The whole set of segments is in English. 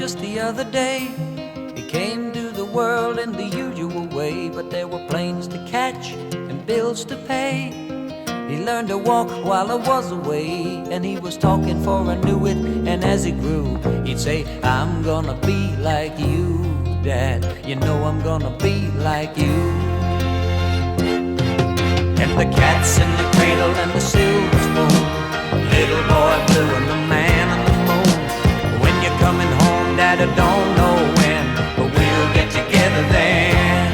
just the other day. He came to the world in the usual way, but there were planes to catch and bills to pay. He learned to walk while I was away, and he was talking for I knew it. And as he grew, he'd say, I'm gonna be like you, Dad. You know I'm gonna be like you. And the cat's in the cradle and the silver spoon, little boy blue and the man on the moon. When you're coming home, Dad, I don't know when, but we'll get together then.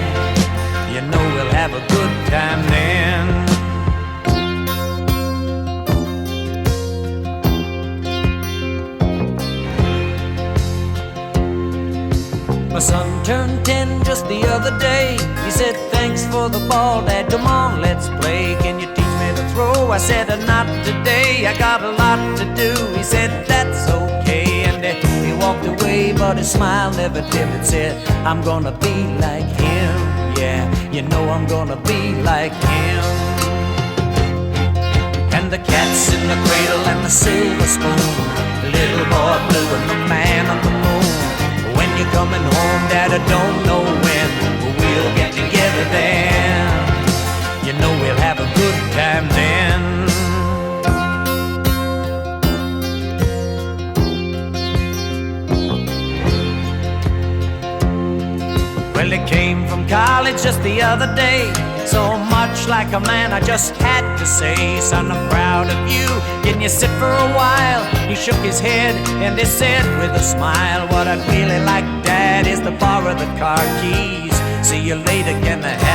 You know we'll have a good time then. My son turned 10 just the other day. He said, thanks for the ball, Dad, come on, let's play. Can you teach me to throw? I said, not today, I got a lot to do. He said, that's okay, and he walked away, but his smile never dimmed. Said, I'm gonna be like him, yeah, you know I'm gonna be like him. And the cat's in the cradle and the silver spoon, the little boy blue and the man on the moon. When you're coming home, Dad, I don't know when, but we'll get together then. You know we'll have a good time then. Well, he came from college just the other day, so much like a man I just had to say, son, I'm proud of you, can you sit for a while? He shook his head and he said with a smile, what I'd really like, Dad, is to borrow the car keys. See you later, can I have